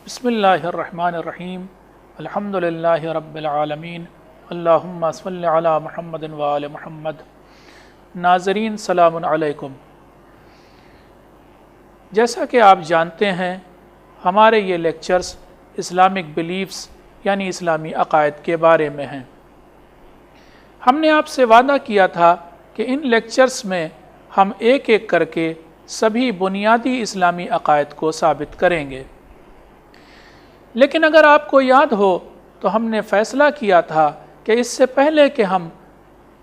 بسم اللہ الرحمن الرحیم الحمد للہ رب العالمین اللہم صلی علی محمد وآل محمد۔ ناظرین سلام علیکم۔ جیسا کہ آپ جانتے ہیں ہمارے یہ لیکچرز اسلامک بلیفز یعنی اسلامی عقائد کے بارے میں ہیں۔ ہم نے آپ سے وعدہ کیا تھا کہ ان لیکچرز میں ہم ایک ایک کر کے سبھی بنیادی اسلامی عقائد کو ثابت کریں گے، لیکن اگر آپ کو یاد ہو تو ہم نے فیصلہ کیا تھا کہ اس سے پہلے کہ ہم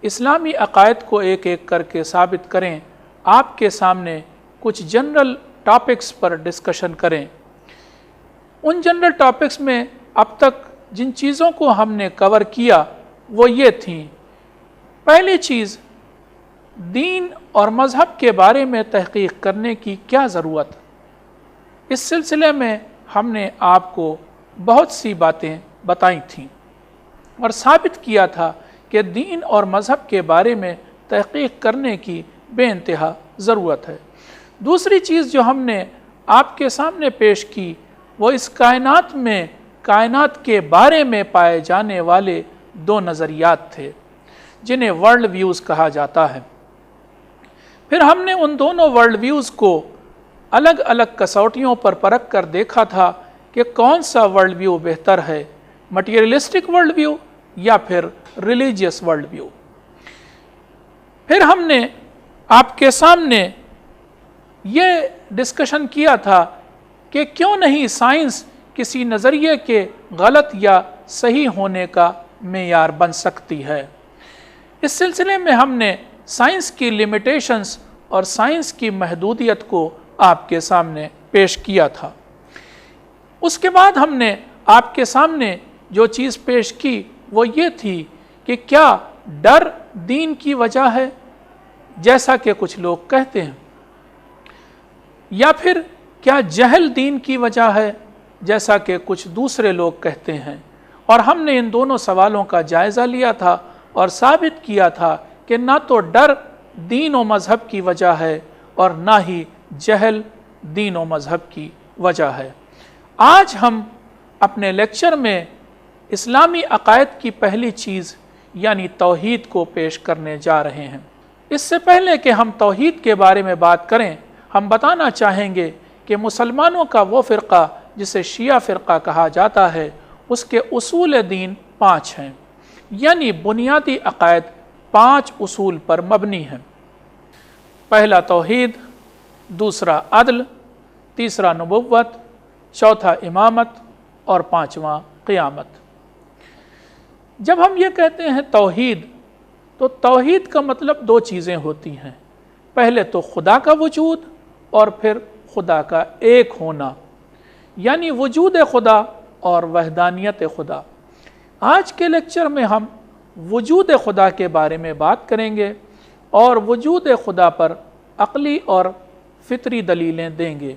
اسلامی عقائد کو ایک ایک کر کے ثابت کریں، آپ کے سامنے کچھ جنرل ٹاپکس پر ڈسکشن کریں۔ ان جنرل ٹاپکس میں اب تک جن چیزوں کو ہم نے کور کیا وہ یہ تھیں۔ پہلی چیز، دین اور مذہب کے بارے میں تحقیق کرنے کی کیا ضرورت۔ اس سلسلے میں ہم نے آپ کو بہت سی باتیں بتائی تھیں اور ثابت کیا تھا کہ دین اور مذہب کے بارے میں تحقیق کرنے کی بے انتہا ضرورت ہے۔ دوسری چیز جو ہم نے آپ کے سامنے پیش کی وہ اس کائنات میں کائنات کے بارے میں پائے جانے والے دو نظریات تھے جنہیں ورلڈ ویوز کہا جاتا ہے۔ پھر ہم نے ان دونوں ورلڈ ویوز کو الگ الگ کسوٹیوں پر پرکھ کر دیکھا تھا کہ کون سا ورلڈ ویو بہتر ہے، مٹیریلسٹک ورلڈ ویو یا پھر ریلیجیس ورلڈ ویو۔ پھر ہم نے آپ کے سامنے یہ ڈسکشن کیا تھا کہ کیوں نہیں سائنس کسی نظریے کے غلط یا صحیح ہونے کا معیار بن سکتی ہے۔ اس سلسلے میں ہم نے سائنس کی لیمیٹیشنز اور سائنس کی محدودیت کو آپ کے سامنے پیش کیا تھا۔ اس کے بعد ہم نے آپ کے سامنے جو چیز پیش کی وہ یہ تھی کہ کیا ڈر دین کی وجہ ہے جیسا کہ کچھ لوگ کہتے ہیں، یا پھر کیا جہل دین کی وجہ ہے جیسا کہ کچھ دوسرے لوگ کہتے ہیں۔ اور ہم نے ان دونوں سوالوں کا جائزہ لیا تھا اور ثابت کیا تھا کہ نہ تو ڈر دین و مذہب کی وجہ ہے اور نہ ہی جہل دین و مذہب کی وجہ ہے۔ آج ہم اپنے لیکچر میں اسلامی عقائد کی پہلی چیز یعنی توحید کو پیش کرنے جا رہے ہیں۔ اس سے پہلے کہ ہم توحید کے بارے میں بات کریں، ہم بتانا چاہیں گے کہ مسلمانوں کا وہ فرقہ جسے شیعہ فرقہ کہا جاتا ہے اس کے اصول دین 5 ہیں، یعنی بنیادی عقائد 5 اصول پر مبنی ہیں۔ پہلا توحید، دوسرا عدل، تیسرا نبوت، چوتھا امامت اور 5واں قیامت۔ جب ہم یہ کہتے ہیں توحید تو توحید کا مطلب 2 چیزیں ہوتی ہیں، پہلے تو خدا کا وجود اور پھر خدا کا ایک ہونا، یعنی وجود خدا اور وحدانیت خدا۔ آج کے لیکچر میں ہم وجود خدا کے بارے میں بات کریں گے اور وجود خدا پر عقلی اور فطری دلیلیں دیں گے۔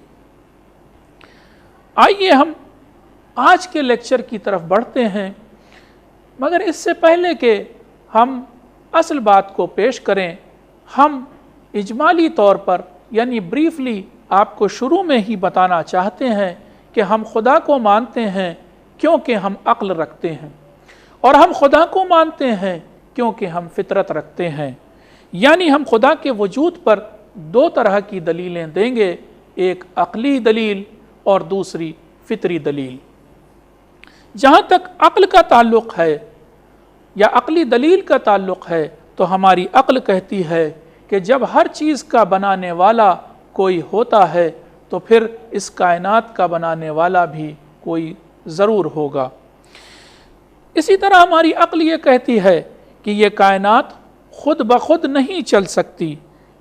آئیے ہم آج کے لیکچر کی طرف بڑھتے ہیں، مگر اس سے پہلے کہ ہم اصل بات کو پیش کریں، ہم اجمالی طور پر یعنی بریفلی آپ کو شروع میں ہی بتانا چاہتے ہیں کہ ہم خدا کو مانتے ہیں کیونکہ ہم عقل رکھتے ہیں، اور ہم خدا کو مانتے ہیں کیونکہ ہم فطرت رکھتے ہیں۔ یعنی ہم خدا کے وجود پر 2 طرح کی دلیلیں دیں گے، ایک عقلی دلیل اور دوسری فطری دلیل۔ جہاں تک عقل کا تعلق ہے یا عقلی دلیل کا تعلق ہے تو ہماری عقل کہتی ہے کہ جب ہر چیز کا بنانے والا کوئی ہوتا ہے تو پھر اس کائنات کا بنانے والا بھی کوئی ضرور ہوگا۔ اسی طرح ہماری عقل یہ کہتی ہے کہ یہ کائنات خود بخود نہیں چل سکتی،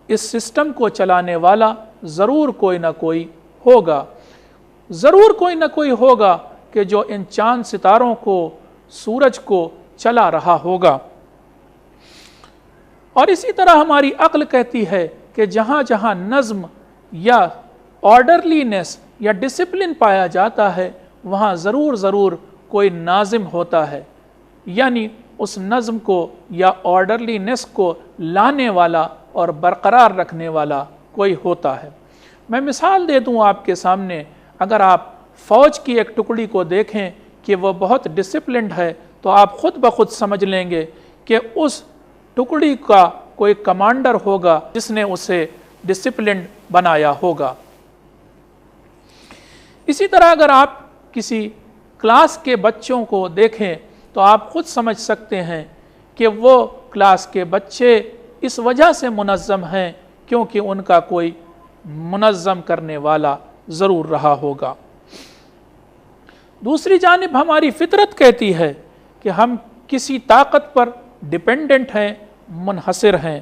اس سسٹم کو چلانے والا ضرور کوئی نہ کوئی ہوگا، ضرور کوئی نہ کوئی ہوگا کہ جو ان چاند ستاروں کو، سورج کو چلا رہا ہوگا۔ اور اسی طرح ہماری عقل کہتی ہے کہ جہاں جہاں نظم یا آرڈرلینس یا ڈسپلن پایا جاتا ہے وہاں ضرور کوئی ناظم ہوتا ہے، یعنی اس نظم کو یا آرڈرلینس کو لانے والا اور برقرار رکھنے والا کوئی ہوتا ہے۔ میں مثال دے دوں آپ کے سامنے، اگر آپ فوج کی ایک ٹکڑی کو دیکھیں کہ وہ بہت ڈسپلنڈ ہے تو آپ خود بخود سمجھ لیں گے کہ اس ٹکڑی کا کوئی کمانڈر ہوگا جس نے اسے ڈسپلنڈ بنایا ہوگا۔ اسی طرح اگر آپ کسی کلاس کے بچوں کو دیکھیں تو آپ خود سمجھ سکتے ہیں کہ وہ کلاس کے بچے اس وجہ سے منظم ہیں کیونکہ ان کا کوئی منظم کرنے والا ضرور رہا ہوگا۔ دوسری جانب ہماری فطرت کہتی ہے کہ ہم کسی طاقت پر ڈیپینڈنٹ ہیں، منحصر ہیں۔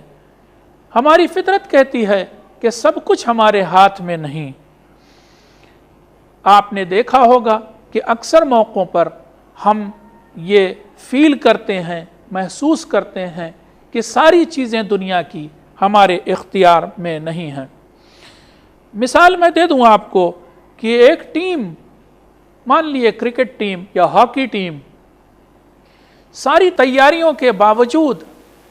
ہماری فطرت کہتی ہے کہ سب کچھ ہمارے ہاتھ میں نہیں۔ آپ نے دیکھا ہوگا کہ اکثر موقعوں پر ہم یہ فیل کرتے ہیں، محسوس کرتے ہیں کہ ساری چیزیں دنیا کی ہمارے اختیار میں نہیں ہیں۔ مثال میں دے دوں آپ کو کہ ایک ٹیم، مان لیے کرکٹ ٹیم یا ہاکی ٹیم، ساری تیاریوں کے باوجود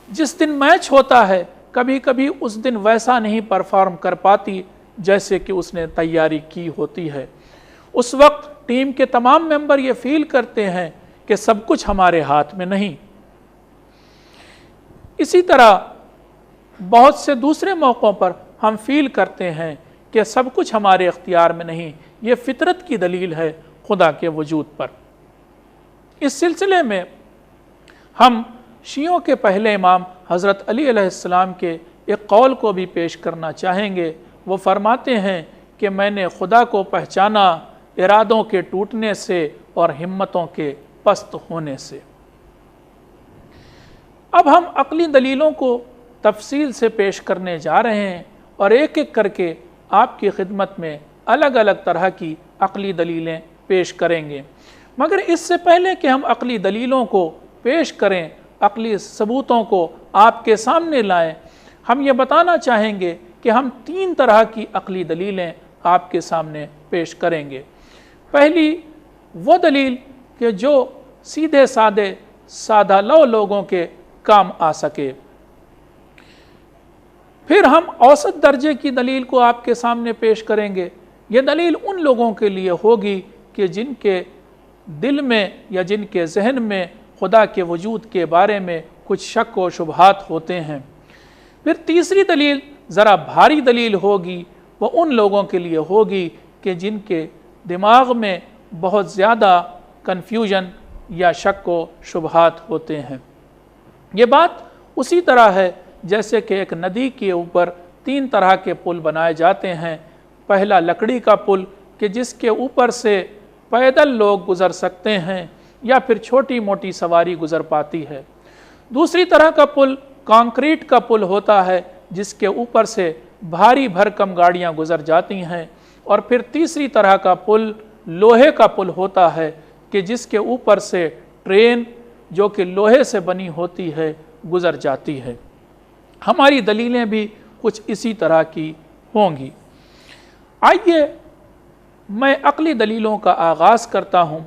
جس دن میچ ہوتا ہے کبھی کبھی اس دن ویسا نہیں پرفارم کر پاتی جیسے کہ اس نے تیاری کی ہوتی ہے۔ اس وقت ٹیم کے تمام ممبر یہ فیل کرتے ہیں کہ سب کچھ ہمارے ہاتھ میں نہیں۔ اسی طرح بہت سے دوسرے موقعوں پر ہم فیل کرتے ہیں کہ سب کچھ ہمارے اختیار میں نہیں۔ یہ فطرت کی دلیل ہے خدا کے وجود پر۔ اس سلسلے میں ہم شیعوں کے پہلے امام حضرت علی علیہ السلام کے ایک قول کو بھی پیش کرنا چاہیں گے۔ وہ فرماتے ہیں کہ میں نے خدا کو پہچانا ارادوں کے ٹوٹنے سے اور ہمتوں کے پست ہونے سے۔ اب ہم عقلی دلیلوں کو تفصیل سے پیش کرنے جا رہے ہیں اور ایک ایک کر کے آپ کی خدمت میں الگ الگ طرح کی عقلی دلیلیں پیش کریں گے۔ مگر اس سے پہلے کہ ہم عقلی دلیلوں کو پیش کریں، عقلی ثبوتوں کو آپ کے سامنے لائیں، ہم یہ بتانا چاہیں گے کہ ہم 3 طرح کی عقلی دلیلیں آپ کے سامنے پیش کریں گے۔ پہلی وہ دلیل کہ جو سیدھے سادہ لو لوگوں کے کام آ سکے۔ پھر ہم اوسط درجے کی دلیل کو آپ کے سامنے پیش کریں گے۔ یہ دلیل ان لوگوں کے لیے ہوگی کہ جن کے دل میں یا جن کے ذہن میں خدا کے وجود کے بارے میں کچھ شک و شبہات ہوتے ہیں۔ پھر تیسری دلیل ذرا بھاری دلیل ہوگی، وہ ان لوگوں کے لیے ہوگی کہ جن کے دماغ میں بہت زیادہ کنفیوژن یا شک و شبہات ہوتے ہیں۔ یہ بات اسی طرح ہے جیسے کہ ایک ندی کے اوپر 3 طرح کے پل بنائے جاتے ہیں۔ پہلا لکڑی کا پل کہ جس کے اوپر سے پیدل لوگ گزر سکتے ہیں یا پھر چھوٹی موٹی سواری گزر پاتی ہے۔ دوسری طرح کا پل کانکریٹ کا پل ہوتا ہے جس کے اوپر سے بھاری بھرکم گاڑیاں گزر جاتی ہیں۔ اور پھر تیسری طرح کا پل لوہے کا پل ہوتا ہے کہ جس کے اوپر سے ٹرین جو کہ لوہے سے بنی ہوتی ہے گزر جاتی ہے۔ ہماری دلیلیں بھی کچھ اسی طرح کی ہوں گی۔ آئیے میں عقلی دلیلوں کا آغاز کرتا ہوں۔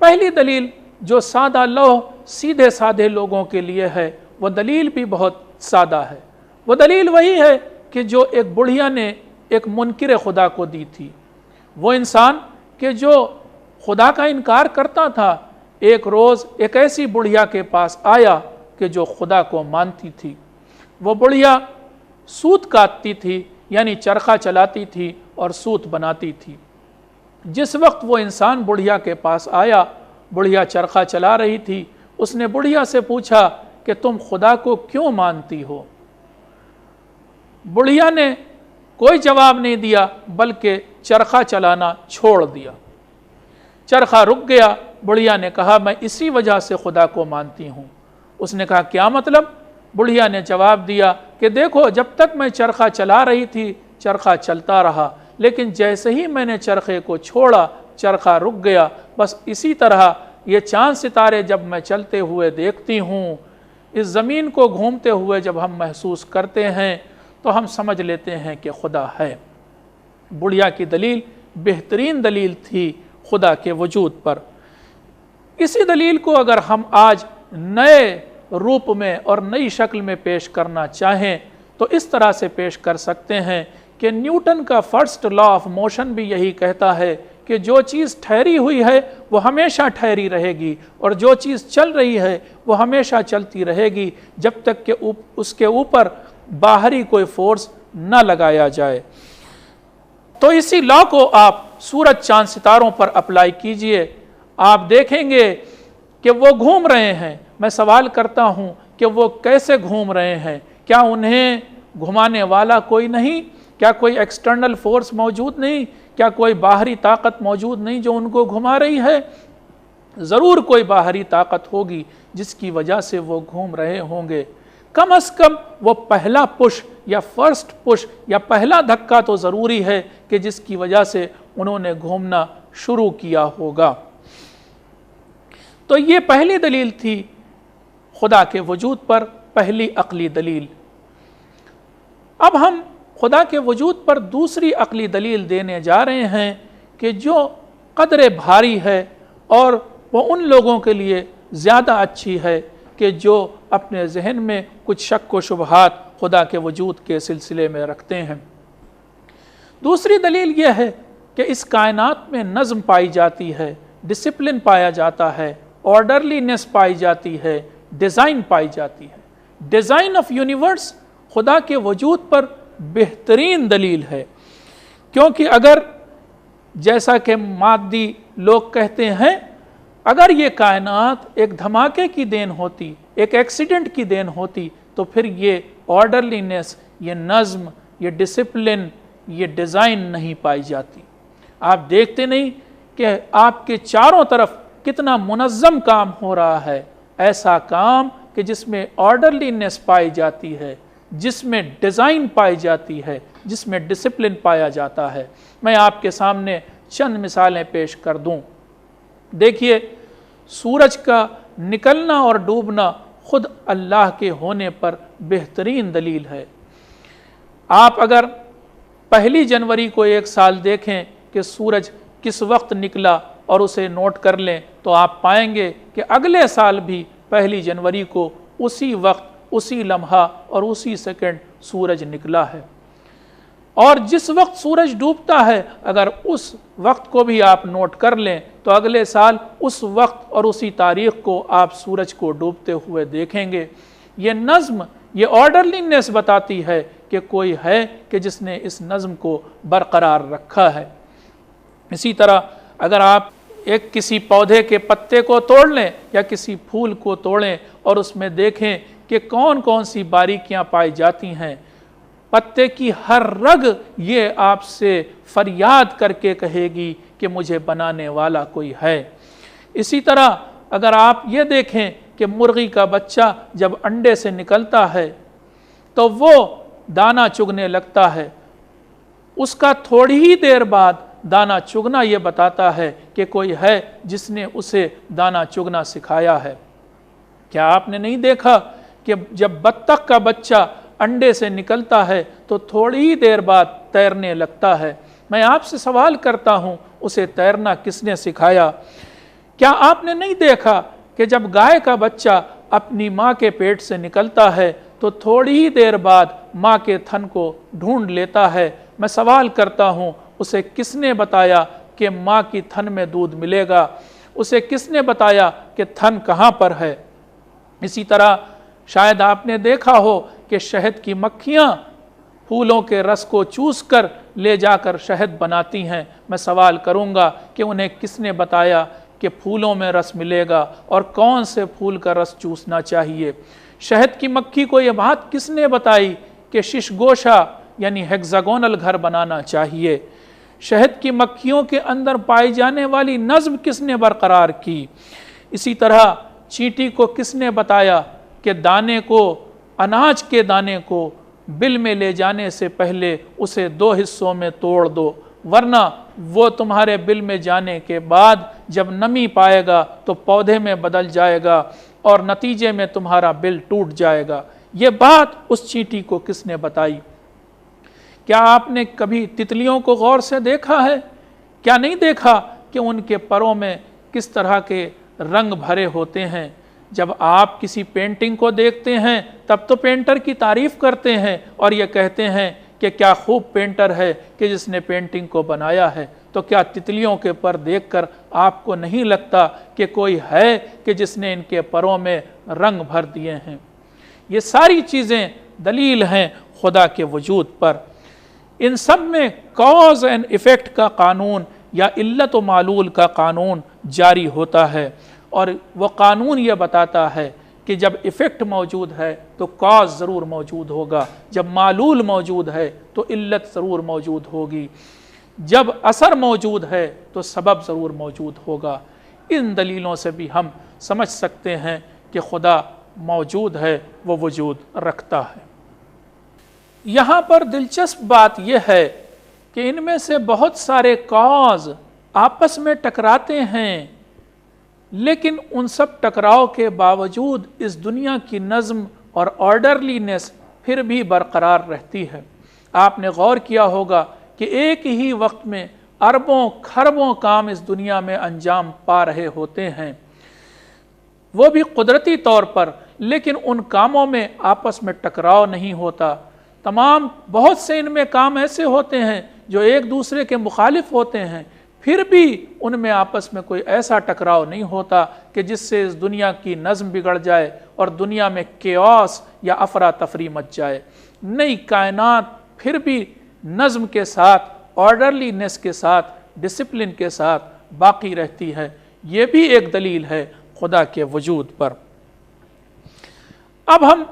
پہلی دلیل جو سادہ لوح سیدھے سادے لوگوں کے لیے ہے، وہ دلیل بھی بہت سادہ ہے۔ وہ دلیل وہی ہے کہ جو ایک بڑھیا نے ایک منکر خدا کو دی تھی۔ وہ انسان کہ جو خدا کا انکار کرتا تھا، ایک روز ایک ایسی بڑھیا کے پاس آیا کہ جو خدا کو مانتی تھی۔ وہ بڑھیا سوت کاٹتی تھی، یعنی چرخہ چلاتی تھی اور سوت بناتی تھی۔ جس وقت وہ انسان بڑھیا کے پاس آیا، بڑھیا چرخہ چلا رہی تھی، اس نے بڑھیا سے پوچھا کہ تم خدا کو کیوں مانتی ہو؟ بڑھیا نے کوئی جواب نہیں دیا بلکہ چرخہ چلانا چھوڑ دیا۔ چرخہ رک گیا۔ بڑھیا نے کہا میں اسی وجہ سے خدا کو مانتی ہوں۔ اس نے کہا کیا مطلب؟ بڑھیا نے جواب دیا کہ دیکھو جب تک میں چرخہ چلا رہی تھی چرخہ چلتا رہا، لیکن جیسے ہی میں نے چرخے کو چھوڑا چرخہ رک گیا۔ بس اسی طرح یہ چاند ستارے جب میں چلتے ہوئے دیکھتی ہوں، اس زمین کو گھومتے ہوئے جب ہم محسوس کرتے ہیں تو ہم سمجھ لیتے ہیں کہ خدا ہے۔ بڑھیا کی دلیل بہترین دلیل تھی خدا کے وجود پر۔ اسی دلیل کو اگر ہم آج نئے روپ میں اور نئی شکل میں پیش کرنا چاہیں تو اس طرح سے پیش کر سکتے ہیں کہ نیوٹن کا فرسٹ لا آف موشن بھی یہی کہتا ہے کہ جو چیز ٹھہری ہوئی ہے وہ ہمیشہ ٹھہری رہے گی اور جو چیز چل رہی ہے وہ ہمیشہ چلتی رہے گی جب تک کہ اس کے اوپر باہری کوئی فورس نہ لگایا جائے۔ تو اسی لا کو آپ سورج چاند ستاروں پر اپلائی کیجئے، آپ دیکھیں گے کہ وہ گھوم رہے ہیں۔ میں سوال کرتا ہوں کہ وہ کیسے گھوم رہے ہیں؟ کیا انہیں گھمانے والا کوئی نہیں؟ کیا کوئی ایکسٹرنل فورس موجود نہیں؟ کیا کوئی باہری طاقت موجود نہیں جو ان کو گھما رہی ہے؟ ضرور کوئی باہری طاقت ہوگی جس کی وجہ سے وہ گھوم رہے ہوں گے۔ کم از کم وہ پہلا پش یا فرسٹ پش یا پہلا دھکا تو ضروری ہے کہ جس کی وجہ سے انہوں نے گھومنا شروع کیا ہوگا۔ تو یہ پہلی دلیل تھی خدا کے وجود پر، پہلی عقلی دلیل۔ اب ہم خدا کے وجود پر دوسری عقلی دلیل دینے جا رہے ہیں کہ جو قدر بھاری ہے اور وہ ان لوگوں کے لیے زیادہ اچھی ہے کہ جو اپنے ذہن میں کچھ شک و شبہات خدا کے وجود کے سلسلے میں رکھتے ہیں۔ دوسری دلیل یہ ہے کہ اس کائنات میں نظم پائی جاتی ہے، ڈسپلن پایا جاتا ہے، آرڈرلینس پائی جاتی ہے، ڈیزائن پائی جاتی ہے۔ ڈیزائن آف یونیورس خدا کے وجود پر بہترین دلیل ہے، کیونکہ اگر جیسا کہ مادی لوگ کہتے ہیں اگر یہ کائنات ایک دھماکے کی دین ہوتی، ایک ایکسیڈنٹ کی دین ہوتی تو پھر یہ آرڈرلینس، یہ نظم، یہ ڈسپلن، یہ ڈیزائن نہیں پائی جاتی۔ آپ دیکھتے نہیں کہ آپ کے چاروں طرف کتنا منظم کام ہو رہا ہے، ایسا کام کہ جس میں آرڈرلینس پائی جاتی ہے، جس میں ڈیزائن پائی جاتی ہے، جس میں ڈسپلن پایا جاتا ہے۔ میں آپ کے سامنے چند مثالیں پیش کر دوں۔ دیکھیے، سورج کا نکلنا اور ڈوبنا خود اللہ کے ہونے پر بہترین دلیل ہے۔ آپ اگر 1 جنوری کو ایک سال دیکھیں کہ سورج کس وقت نکلا اور اسے نوٹ کر لیں تو آپ پائیں گے کہ اگلے سال بھی 1 جنوری کو اسی وقت، اسی لمحہ اور اسی سیکنڈ سورج نکلا ہے۔ اور جس وقت سورج ڈوبتا ہے اگر اس وقت کو بھی آپ نوٹ کر لیں تو اگلے سال اس وقت اور اسی تاریخ کو آپ سورج کو ڈوبتے ہوئے دیکھیں گے۔ یہ نظم، یہ آرڈرلینس بتاتی ہے کہ کوئی ہے کہ جس نے اس نظم کو برقرار رکھا ہے۔ اسی طرح اگر آپ کسی پودے کے پتے کو توڑ لیں یا کسی پھول کو توڑیں اور اس میں دیکھیں کہ کون کون سی باریکیاں پائی جاتی ہیں، پتے کی ہر رگ یہ آپ سے فریاد کر کے کہے گی کہ مجھے بنانے والا کوئی ہے۔ اسی طرح اگر آپ یہ دیکھیں کہ مرغی کا بچہ جب انڈے سے نکلتا ہے تو وہ دانہ چگنے لگتا ہے، اس کا تھوڑی ہی دیر بعد دانہ چگنا یہ بتاتا ہے کہ کوئی ہے جس نے اسے دانہ چگنا سکھایا ہے۔ کیا آپ نے نہیں دیکھا کہ جب بطخ کا بچہ انڈے سے نکلتا ہے تو تھوڑی ہی دیر بعد تیرنے لگتا ہے؟ میں آپ سے سوال کرتا ہوں، اسے تیرنا کس نے سکھایا؟ کیا آپ نے نہیں دیکھا کہ جب گائے کا بچہ اپنی ماں کے پیٹ سے نکلتا ہے تو تھوڑی ہی دیر بعد ماں کے تھن کو ڈھونڈ لیتا ہے؟ میں سوال کرتا ہوں، اسے کس نے بتایا کہ ماں کی تھن میں دودھ ملے گا؟ اسے کس نے بتایا کہ تھن کہاں پر ہے؟ اسی طرح شاید آپ نے دیکھا ہو کہ شہد کی مکھیاں پھولوں کے رس کو چوس کر لے جا کر شہد بناتی ہیں۔ میں سوال کروں گا کہ انہیں کس نے بتایا کہ پھولوں میں رس ملے گا اور کون سے پھول کا رس چوسنا چاہیے؟ شہد کی مکھی کو یہ بات کس نے بتائی کہ شش گوشہ یعنی ہیگزاگونل گھر بنانا چاہیے؟ شہد کی مکھیوں کے اندر پائی جانے والی نظم کس نے برقرار کی؟ اسی طرح چینٹی کو کس نے بتایا کہ دانے کو، اناج کے دانے کو بل میں لے جانے سے پہلے اسے 2 حصوں میں توڑ دو، ورنہ وہ تمہارے بل میں جانے کے بعد جب نمی پائے گا تو پودے میں بدل جائے گا اور نتیجے میں تمہارا بل ٹوٹ جائے گا۔ یہ بات اس چینٹی کو کس نے بتائی؟ کیا آپ نے کبھی تتلیوں کو غور سے دیکھا ہے؟ کیا نہیں دیکھا کہ ان کے پروں میں کس طرح کے رنگ بھرے ہوتے ہیں؟ جب آپ کسی پینٹنگ کو دیکھتے ہیں تب تو پینٹر کی تعریف کرتے ہیں اور یہ کہتے ہیں کہ کیا خوب پینٹر ہے کہ جس نے پینٹنگ کو بنایا ہے، تو کیا تتلیوں کے پر دیکھ کر آپ کو نہیں لگتا کہ کوئی ہے کہ جس نے ان کے پروں میں رنگ بھر دیے ہیں؟ یہ ساری چیزیں دلیل ہیں خدا کے وجود پر۔ ان سب میں کاز اینڈ ایفیکٹ کا قانون یا علت و معلول کا قانون جاری ہوتا ہے، اور وہ قانون یہ بتاتا ہے کہ جب ایفیکٹ موجود ہے تو کاز ضرور موجود ہوگا، جب معلول موجود ہے تو علت ضرور موجود ہوگی، جب اثر موجود ہے تو سبب ضرور موجود ہوگا۔ ان دلیلوں سے بھی ہم سمجھ سکتے ہیں کہ خدا موجود ہے، وہ وجود رکھتا ہے۔ یہاں پر دلچسپ بات یہ ہے کہ ان میں سے بہت سارے کاز آپس میں ٹکراتے ہیں، لیکن ان سب ٹکراؤ کے باوجود اس دنیا کی نظم اور آرڈرلینس پھر بھی برقرار رہتی ہے۔ آپ نے غور کیا ہوگا کہ ایک ہی وقت میں اربوں کھربوں کام اس دنیا میں انجام پا رہے ہوتے ہیں، وہ بھی قدرتی طور پر، لیکن ان کاموں میں آپس میں ٹکراؤ نہیں ہوتا۔ بہت سے ان میں کام ایسے ہوتے ہیں جو ایک دوسرے کے مخالف ہوتے ہیں، پھر بھی ان میں آپس میں کوئی ایسا ٹکراؤ نہیں ہوتا کہ جس سے اس دنیا کی نظم بگڑ جائے اور دنیا میں کیوس یا افراتفری مچ جائے۔ نئی کائنات پھر بھی نظم کے ساتھ، آرڈرلینس کے ساتھ، ڈسپلن کے ساتھ باقی رہتی ہے۔ یہ بھی ایک دلیل ہے خدا کے وجود پر۔ اب ہم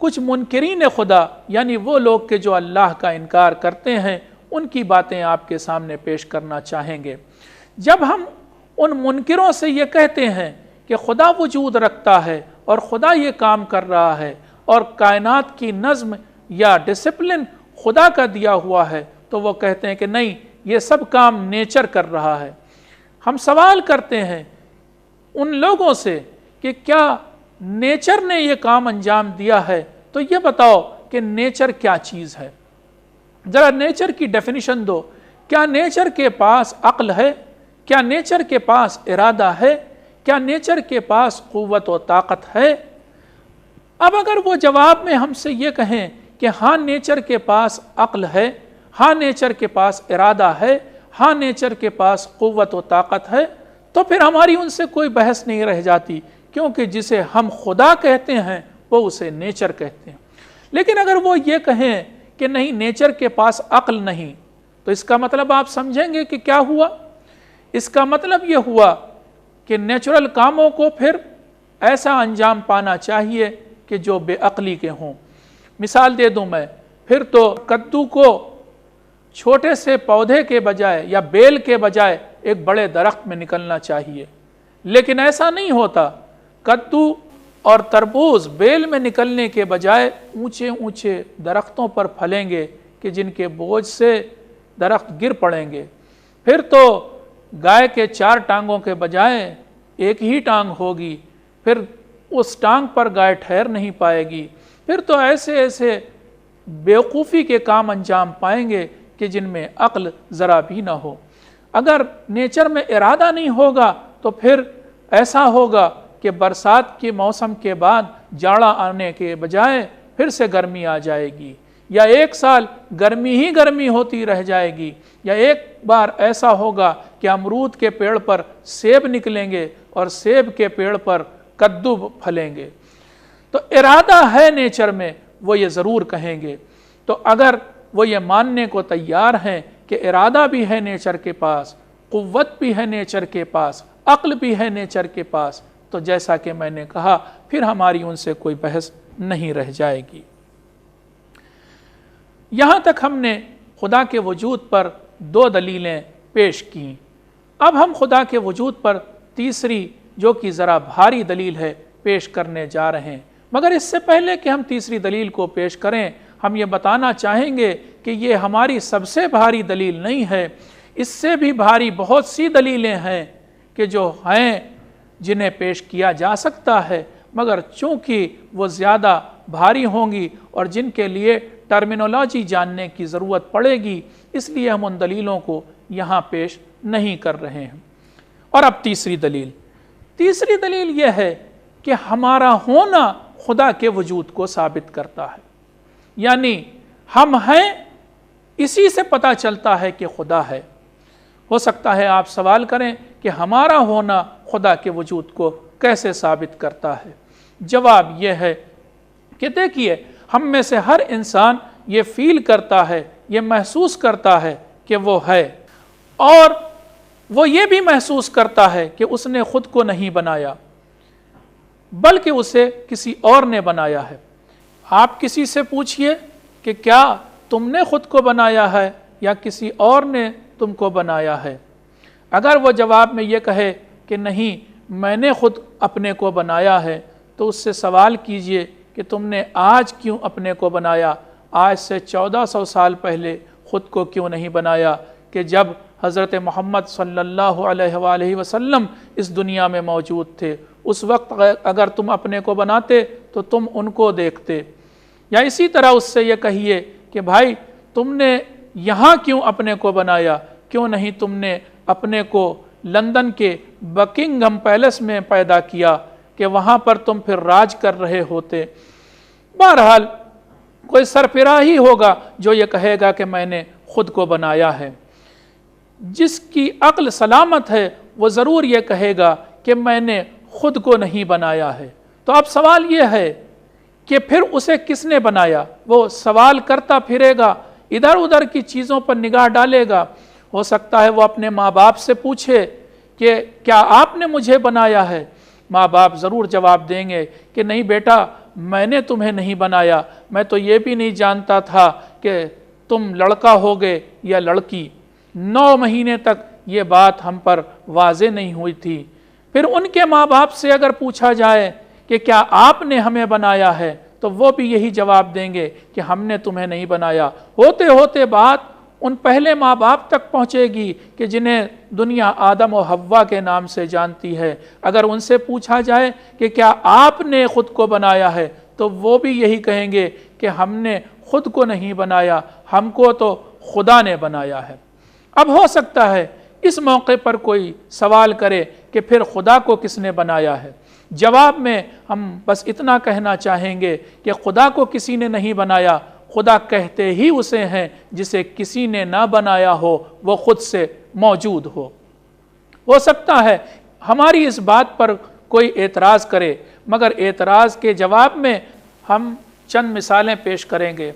کچھ منکرین خدا، یعنی وہ لوگ کہ جو اللہ کا انکار کرتے ہیں، ان کی باتیں آپ کے سامنے پیش کرنا چاہیں گے۔ جب ہم ان منکروں سے یہ کہتے ہیں کہ خدا وجود رکھتا ہے اور خدا یہ کام کر رہا ہے اور کائنات کی نظم یا ڈسپلن خدا کا دیا ہوا ہے، تو وہ کہتے ہیں کہ نہیں، یہ سب کام نیچر کر رہا ہے۔ ہم سوال کرتے ہیں ان لوگوں سے کہ کیا نیچر نے یہ کام انجام دیا ہے؟ تو یہ بتاؤ کہ نیچر کیا چیز ہے، ذرا نیچر کی ڈیفینیشن دو۔ کیا نیچر کے پاس عقل ہے؟ کیا نیچر کے پاس ارادہ ہے؟ کیا نیچر کے پاس قوت و طاقت ہے؟ اب اگر وہ جواب میں ہم سے یہ کہیں کہ ہاں نیچر کے پاس عقل ہے، ہاں نیچر کے پاس ارادہ ہے، ہاں نیچر کے پاس قوت و طاقت ہے، تو پھر ہماری ان سے کوئی بحث نہیں رہ جاتی، کیونکہ جسے ہم خدا کہتے ہیں وہ اسے نیچر کہتے ہیں۔ لیکن اگر وہ یہ کہیں کہ نہیں، نیچر کے پاس عقل نہیں، تو اس کا مطلب آپ سمجھیں گے کہ کیا ہوا؟ اس کا مطلب یہ ہوا کہ نیچرل کاموں کو پھر ایسا انجام پانا چاہیے کہ جو بے عقلی کے ہوں۔ مثال دے دوں میں، پھر تو کدو کو چھوٹے سے پودے کے بجائے یا بیل کے بجائے ایک بڑے درخت میں نکلنا چاہیے، لیکن ایسا نہیں ہوتا۔ کدو اور تربوز بیل میں نکلنے کے بجائے اونچے اونچے درختوں پر پھلیں گے کہ جن کے بوجھ سے درخت گر پڑیں گے۔ پھر تو گائے کے 4 ٹانگوں کے بجائے ایک ہی ٹانگ ہوگی، پھر اس ٹانگ پر گائے ٹھہر نہیں پائے گی۔ پھر تو ایسے ایسے بیوقوفی کے کام انجام پائیں گے کہ جن میں عقل ذرا بھی نہ ہو۔ اگر نیچر میں ارادہ نہیں ہوگا تو پھر ایسا ہوگا کہ برسات کے موسم کے بعد جاڑا آنے کے بجائے پھر سے گرمی آ جائے گی، یا ایک سال گرمی ہی گرمی ہوتی رہ جائے گی، یا ایک بار ایسا ہوگا کہ امرود کے پیڑ پر سیب نکلیں گے اور سیب کے پیڑ پر کدو پھلیں گے۔ تو ارادہ ہے نیچر میں، وہ یہ ضرور کہیں گے۔ تو اگر وہ یہ ماننے کو تیار ہیں کہ ارادہ بھی ہے نیچر کے پاس، قوت بھی ہے نیچر کے پاس، عقل بھی ہے نیچر کے پاس، تو جیسا کہ میں نے کہا پھر ہماری ان سے کوئی بحث نہیں رہ جائے گی۔ یہاں تک ہم نے خدا کے وجود پر 2 دلیلیں پیش کیں۔ اب ہم خدا کے وجود پر تیسری، جو کہ ذرا بھاری دلیل ہے، پیش کرنے جا رہے ہیں۔ مگر اس سے پہلے کہ ہم تیسری دلیل کو پیش کریں، ہم یہ بتانا چاہیں گے کہ یہ ہماری سب سے بھاری دلیل نہیں ہے۔ اس سے بھی بھاری بہت سی دلیلیں ہیں کہ جو ہیں جنہیں پیش کیا جا سکتا ہے، مگر چونکہ وہ زیادہ بھاری ہوں گی اور جن کے لیے ٹرمینولوجی جاننے کی ضرورت پڑے گی، اس لیے ہم ان دلیلوں کو یہاں پیش نہیں کر رہے ہیں۔ اور اب تیسری دلیل یہ ہے کہ ہمارا ہونا خدا کے وجود کو ثابت کرتا ہے، یعنی ہم ہیں، اسی سے پتہ چلتا ہے کہ خدا ہے۔ ہو سکتا ہے آپ سوال کریں کہ ہمارا ہونا خدا کے وجود کو کیسے ثابت کرتا ہے؟ جواب یہ ہے کہ دیکھیے، ہم میں سے ہر انسان یہ فیل کرتا ہے، یہ محسوس کرتا ہے کہ وہ ہے، اور وہ یہ بھی محسوس کرتا ہے کہ اس نے خود کو نہیں بنایا بلکہ اسے کسی اور نے بنایا ہے۔ آپ کسی سے پوچھئے کہ کیا تم نے خود کو بنایا ہے یا کسی اور نے تم کو بنایا ہے؟ اگر وہ جواب میں یہ کہے کہ نہیں، میں نے خود اپنے کو بنایا ہے، تو اس سے سوال کیجئے کہ تم نے آج کیوں اپنے کو بنایا؟ آج سے 1400 سال پہلے خود کو کیوں نہیں بنایا کہ جب حضرت محمد صلی اللہ علیہ وآلہ وسلم اس دنیا میں موجود تھے؟ اس وقت اگر تم اپنے کو بناتے تو تم ان کو دیکھتے۔ یا اسی طرح اس سے یہ کہیے کہ بھائی، تم نے یہاں کیوں اپنے کو بنایا؟ کیوں نہیں تم نے اپنے کو لندن کے بکنگھم پیلس میں پیدا کیا کہ وہاں پر تم پھر راج کر رہے ہوتے؟ بہرحال کوئی سرفراہ ہی ہوگا جو یہ کہے گا کہ میں نے خود کو بنایا ہے۔ جس کی عقل سلامت ہے وہ ضرور یہ کہے گا کہ میں نے خود کو نہیں بنایا ہے۔ تو اب سوال یہ ہے کہ پھر اسے کس نے بنایا؟ وہ سوال کرتا پھرے گا، ادھر ادھر کی چیزوں پر نگاہ ڈالے گا۔ ہو سکتا ہے وہ اپنے ماں باپ سے پوچھے کہ کیا آپ نے مجھے بنایا ہے؟ ماں باپ ضرور جواب دیں گے کہ نہیں بیٹا، میں نے تمہیں نہیں بنایا، میں تو یہ بھی نہیں جانتا تھا کہ تم لڑکا ہوگے یا لڑکی۔ 9 مہینے تک یہ بات ہم پر واضح نہیں ہوئی تھی۔ پھر ان کے ماں باپ سے اگر پوچھا جائے کہ کیا آپ نے ہمیں بنایا ہے، تو وہ بھی یہی جواب دیں گے کہ ہم نے تمہیں نہیں بنایا۔ ہوتے ہوتے بات ان پہلے ماں باپ تک پہنچے گی کہ جنہیں دنیا آدم و حوا کے نام سے جانتی ہے۔ اگر ان سے پوچھا جائے کہ کیا آپ نے خود کو بنایا ہے، تو وہ بھی یہی کہیں گے کہ ہم نے خود کو نہیں بنایا، ہم کو تو خدا نے بنایا ہے۔ اب ہو سکتا ہے اس موقع پر کوئی سوال کرے کہ پھر خدا کو کس نے بنایا ہے؟ جواب میں ہم بس اتنا کہنا چاہیں گے کہ خدا کو کسی نے نہیں بنایا، خدا کہتے ہی اسے ہیں جسے کسی نے نہ بنایا ہو، وہ خود سے موجود ہو۔ ہو سکتا ہے ہماری اس بات پر کوئی اعتراض کرے، مگر اعتراض کے جواب میں ہم چند مثالیں پیش کریں گے۔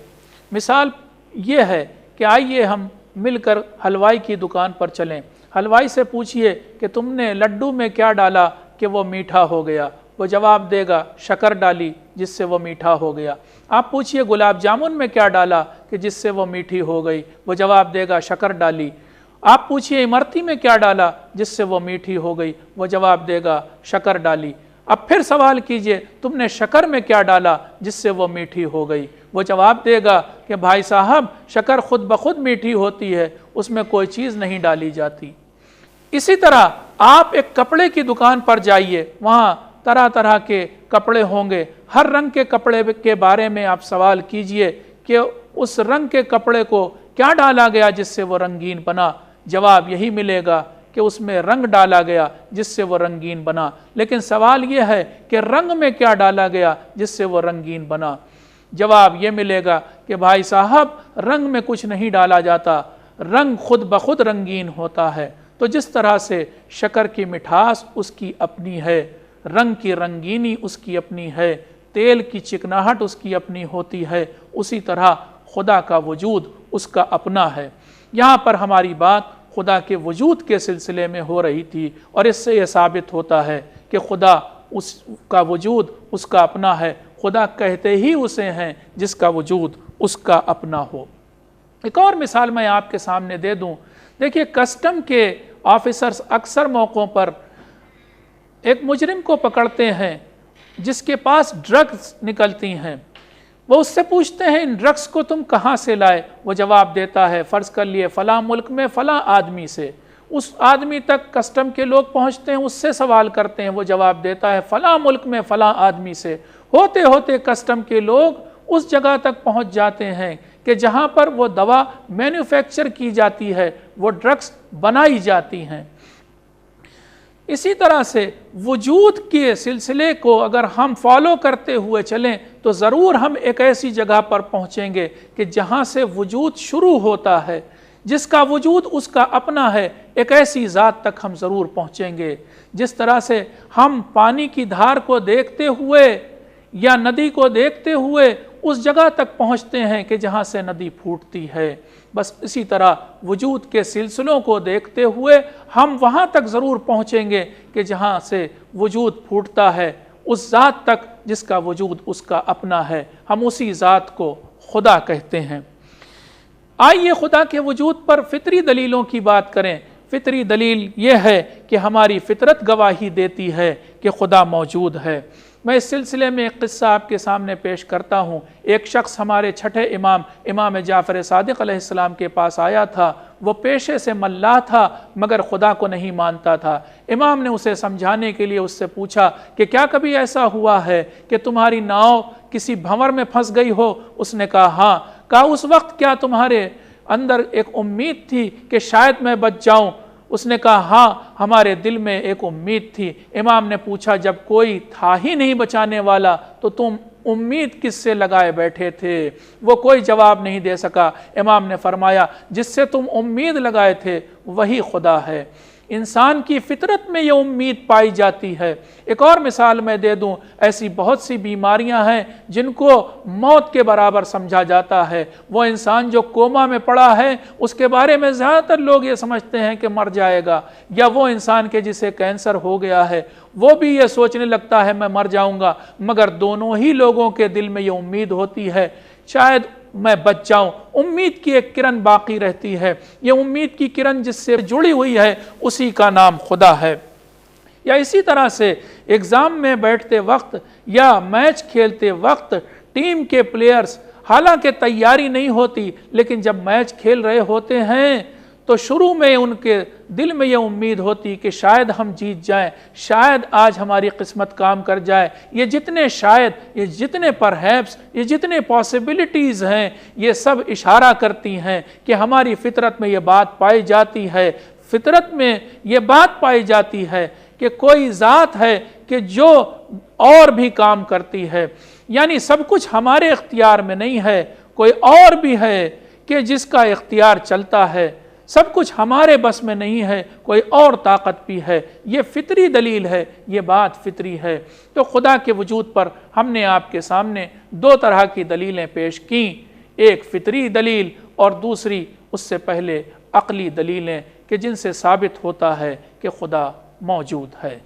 مثال یہ ہے کہ آئیے ہم مل کر حلوائی کی دکان پر چلیں۔ حلوائی سے پوچھئے کہ تم نے لڈو میں کیا ڈالا کہ وہ میٹھا ہو گیا؟ وہ جواب دے گا شکر ڈالی جس سے وہ میٹھا ہو گیا۔ آپ پوچھئے گلاب جامن میں کیا ڈالا کہ جس سے وہ میٹھی ہو گئی؟ وہ جواب دے گا شکر ڈالی۔ آپ پوچھئے امرتی میں کیا ڈالا جس سے وہ میٹھی ہو گئی؟ وہ جواب دے گا شکر ڈالی۔ اب پھر سوال کیجئے تم نے شکر میں کیا ڈالا جس سے وہ میٹھی ہو گئی؟ وہ جواب دے گا کہ بھائی صاحب، شکر خود بخود میٹھی ہوتی ہے، اس میں کوئی چیز نہیں ڈالی جاتی۔ اسی طرح آپ ایک کپڑے کی دکان پر جائیے، وہاں طرح طرح کے کپڑے ہوں گے۔ ہر رنگ کے کپڑے کے بارے میں آپ سوال کیجئے کہ اس رنگ کے کپڑے کو کیا ڈالا گیا جس سے وہ رنگین بنا؟ جواب یہی ملے گا کہ اس میں رنگ ڈالا گیا جس سے وہ رنگین بنا۔ لیکن سوال یہ ہے کہ رنگ میں کیا ڈالا گیا جس سے وہ رنگین بنا؟ جواب یہ ملے گا کہ بھائی صاحب، رنگ میں کچھ نہیں ڈالا جاتا، رنگ خود بخود رنگین ہوتا ہے۔ تو جس طرح سے شکر کی مٹھاس اس کی اپنی ہے، رنگ کی رنگینی اس کی اپنی ہے، تیل کی چکناہٹ اس کی اپنی ہوتی ہے، اسی طرح خدا کا وجود اس کا اپنا ہے۔ یہاں پر ہماری بات خدا کے وجود کے سلسلے میں ہو رہی تھی، اور اس سے یہ ثابت ہوتا ہے کہ خدا اس کا وجود اس کا اپنا ہے۔ خدا کہتے ہی اسے ہیں جس کا وجود اس کا اپنا ہو۔ ایک اور مثال میں آپ کے سامنے دے دوں۔ دیکھیے، کسٹم کے آفیسرز اکثر موقعوں پر ایک مجرم کو پکڑتے ہیں جس کے پاس ڈرگز نکلتی ہیں۔ وہ اس سے پوچھتے ہیں ان ڈرگز کو تم کہاں سے لائے؟ وہ جواب دیتا ہے فرض کر لیے فلاں ملک میں فلاں آدمی سے۔ اس آدمی تک کسٹم کے لوگ پہنچتے ہیں، اس سے سوال کرتے ہیں، وہ جواب دیتا ہے فلاں ملک میں فلاں آدمی سے۔ ہوتے ہوتے کسٹم کے لوگ اس جگہ تک پہنچ جاتے ہیں کہ جہاں پر وہ دوا مینوفیکچر کی جاتی ہے، وہ ڈرگز بنائی جاتی ہیں۔ اسی طرح سے وجود کے سلسلے کو اگر ہم فالو کرتے ہوئے چلیں تو ضرور ہم ایک ایسی جگہ پر پہنچیں گے کہ جہاں سے وجود شروع ہوتا ہے، جس کا وجود اس کا اپنا ہے، ایک ایسی ذات تک ہم ضرور پہنچیں گے۔ جس طرح سے ہم پانی کی دھار کو دیکھتے ہوئے یا ندی کو دیکھتے ہوئے اس جگہ تک پہنچتے ہیں کہ جہاں سے ندی پھوٹتی ہے، بس اسی طرح وجود کے سلسلوں کو دیکھتے ہوئے ہم وہاں تک ضرور پہنچیں گے کہ جہاں سے وجود پھوٹتا ہے، اس ذات تک جس کا وجود اس کا اپنا ہے۔ ہم اسی ذات کو خدا کہتے ہیں۔ آئیے خدا کے وجود پر فطری دلیلوں کی بات کریں۔ فطری دلیل یہ ہے کہ ہماری فطرت گواہی دیتی ہے کہ خدا موجود ہے۔ میں اس سلسلے میں ایک قصہ آپ کے سامنے پیش کرتا ہوں۔ ایک شخص ہمارے چھٹے امام جعفر صادق علیہ السلام کے پاس آیا تھا۔ وہ پیشے سے ملاح تھا مگر خدا کو نہیں مانتا تھا۔ امام نے اسے سمجھانے کے لیے اس سے پوچھا کہ کیا کبھی ایسا ہوا ہے کہ تمہاری ناؤ کسی بھنور میں پھنس گئی ہو؟ اس نے کہا ہاں۔ کہا اس وقت کیا تمہارے اندر ایک امید تھی کہ شاید میں بچ جاؤں؟ اس نے کہا ہاں، ہمارے دل میں ایک امید تھی۔ امام نے پوچھا جب کوئی تھا ہی نہیں بچانے والا تو تم امید کس سے لگائے بیٹھے تھے؟ وہ کوئی جواب نہیں دے سکا۔ امام نے فرمایا جس سے تم امید لگائے تھے وہی خدا ہے۔ انسان کی فطرت میں یہ امید پائی جاتی ہے۔ ایک اور مثال میں دے دوں، ایسی بہت سی بیماریاں ہیں جن کو موت کے برابر سمجھا جاتا ہے۔ وہ انسان جو کوما میں پڑا ہے اس کے بارے میں زیادہ تر لوگ یہ سمجھتے ہیں کہ مر جائے گا، یا وہ انسان کے جسے کینسر ہو گیا ہے وہ بھی یہ سوچنے لگتا ہے میں مر جاؤں گا، مگر دونوں ہی لوگوں کے دل میں یہ امید ہوتی ہے شاید میں بچ جاؤں۔ امید کی ایک کرن باقی رہتی ہے۔ یہ امید کی کرن جس سے جڑی ہوئی ہے اسی کا نام خدا ہے۔ یا اسی طرح سے ایگزام میں بیٹھتے وقت یا میچ کھیلتے وقت ٹیم کے پلیئرز حالانکہ تیاری نہیں ہوتی، لیکن جب میچ کھیل رہے ہوتے ہیں تو شروع میں ان کے دل میں یہ امید ہوتی کہ شاید ہم جیت جائیں، شاید آج ہماری قسمت کام کر جائے۔ یہ جتنے شاید، یہ جتنے پرہیپس، یہ جتنے پاسبلٹیز ہیں، یہ سب اشارہ کرتی ہیں کہ ہماری فطرت میں یہ بات پائی جاتی ہے، فطرت میں یہ بات پائی جاتی ہے کہ کوئی ذات ہے کہ جو اور بھی کام کرتی ہے۔ یعنی سب کچھ ہمارے اختیار میں نہیں ہے، کوئی اور بھی ہے کہ جس کا اختیار چلتا ہے۔ سب کچھ ہمارے بس میں نہیں ہے، کوئی اور طاقت بھی ہے۔ یہ فطری دلیل ہے، یہ بات فطری ہے۔ تو خدا کے وجود پر ہم نے آپ کے سامنے دو طرح کی دلیلیں پیش کیں، ایک فطری دلیل اور دوسری اس سے پہلے عقلی دلیلیں کہ جن سے ثابت ہوتا ہے کہ خدا موجود ہے۔